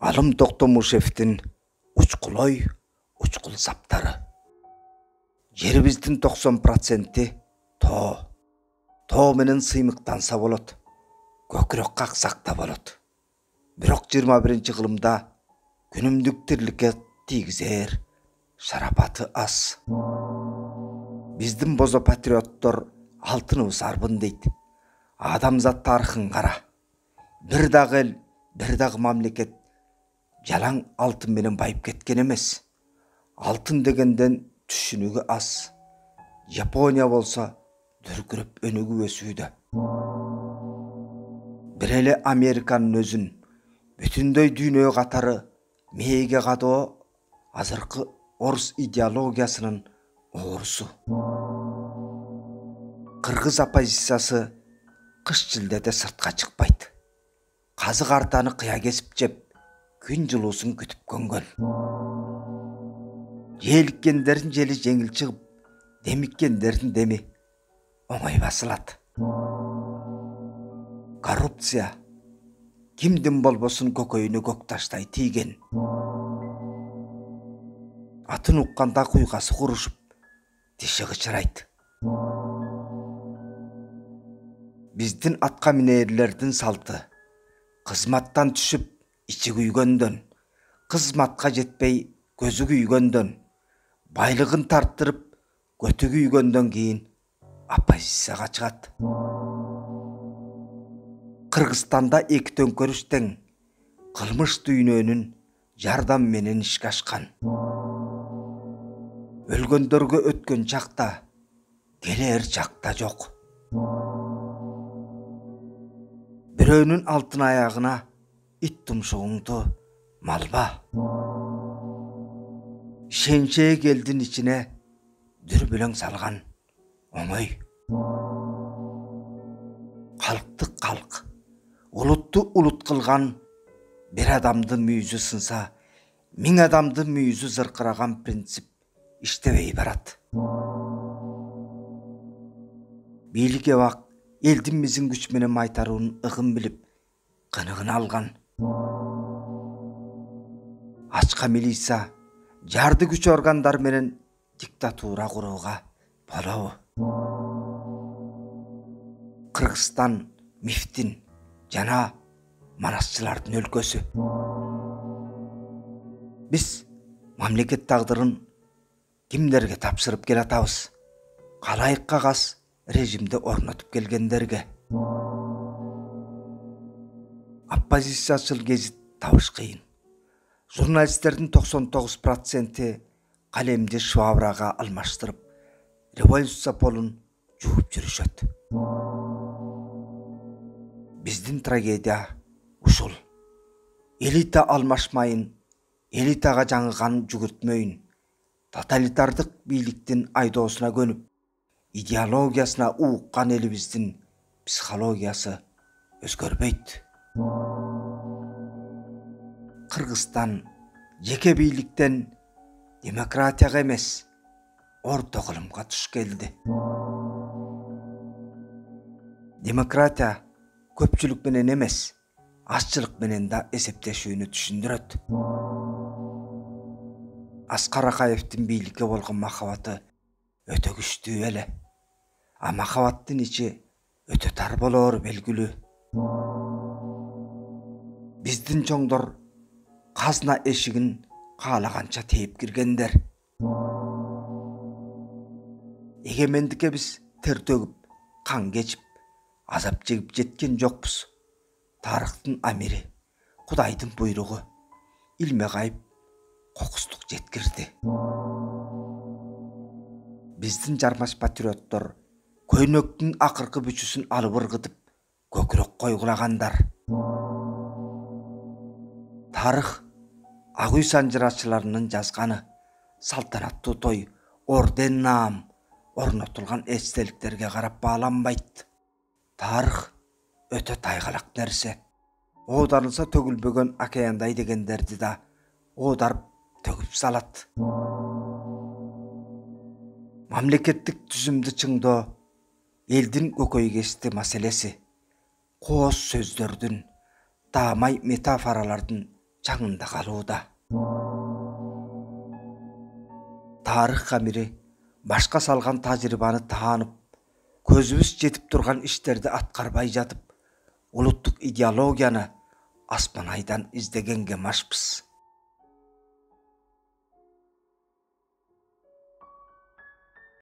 Алым Токтомушевдин учкулой, учкул саптары. Жерибиздин 90% тоо. Тоо менен сыймыктанса болот. Көкүрөк каксакта болот. Бирок 21-кылымда күнүмдүк тирликке тийгизер шарапаты аз. Биздин бозо патриоттор алтыныбыз арбын дейт. Адамзат тарыхын кара. Бир дагы эл, бир дагы мамлекет жалаң алтын менен байып кеткен эмес. Алтын дегенден түшүнүгү аз. Япония болсо дүркүрөп өнүгүп өсүүдө. Бир эле Американын өзүн бүтүндөй дүйнө катары мээге кадоо азыркы орус идеологиясынын оорусу. Кыргыз оппозициясы кыш жылдеде сыртка чыкпайт. Казы картаны кыя кесип жеп, күн жылуусун күтүп көнгөн. Желиккендердин жели жеңил чыгып, демиккендердин деми оңой басылат. Коррупция кимдин болбосун көкөйүнө көк таштай тийген. Атын укканда куйгасы курушуп, тиши кычырайт. Биздин атка минээрлердин салты кызматтан түшүп, ичи күйгөндөн, кызматка жетпей көзү күйгөндөн, байлыгын тарттырып, көтү күйгөндөн кийин оппозицияга чыгат. Кыргызстанда эки төңкөрүш тең кылмыш дүйнөнүн жардам менен ишке ашкан. Өлгөндөргө өткөн чакта, келер чакта жок. Бирөөнүн алтын аягына ит тумшугуңду малба. Шенчек элдин ичине дүрбүлөң салган оңой. Калкты калк, улутту улут кылган бир адамдын мүйүзү сынса, 1000 адамдын мүйүзү зыркыраган принцип иштебей барат. Бийлик эбак элдин мизин күч менен майтаруунун ыгын билип, кыныгын алган. Ачка милиция, жарды күч органдар менен диктатура курууга болобу? Кыргызстан мифтин жана манасчылардын өлкөсү. Биз мамлекет тагдырын кимдерге тапшырып келатабыз? Калайык кагаз режимди орнотуп келгендерге. Оппозициячыл гезит табыш кыйын. Журналисттердин 99% калемди швабрага алмаштырып, революция полун жууп жүрүшөт. Биздин трагедия ушул. Элита алмашмайын, элитага жаңыган жүгүртмөйүн, тоталитардык бийликтин айдоосуна көнүп, идеологиясына ууккан элибиздин психологиясы өзгөрбөйт. Кыргызстан жеке бийликтен демократияга эмес, орто кылымга туш келди. Демократия көпчүлүк менен эмес, азчылык менен да эсептешүүнү түшүндүрөт. Аскар Акаевдин бийликке болгон махабаты өтө күчтүү эле. А махабаттын ичи өтө тар болоору белгилүү. Биздин чоңдор казына эшигин каалаганча тээп киргендер. Эгемендикке биз тер төгүп, кан кечип, азап жегип жеткен жокпуз. Тарыхтын амири, Кудайдын буйругу, илме кайып, кокустук жеткирди. Биздин жармаш патриоттор көйнөктүн акыркы бүчүсүн алып ыргытып, көкүрөк койгулагандар. Тарых ак үй санжырачыларынын жазганы, салтанаттуу той, орден наам орнотулган эстеликтерге карап бааланбайт. Тарых өтө тайгалак нерсе. Оодарылса төгүлбөгөн океандай дегендерди да оодарып төгүп салат. Мамлекеттик түзүмдү чыңдоо элдин көкөйгести маселеси. Кооз сөздөрдүн, таамай метафоралардын жаңында калууда. Тарых камери башка салган тажрыйбаны таанып, көзүбүз жетип турган иштерди аткарбай жатып, улуттук идеологияны аспан айдан издегенге машпыз.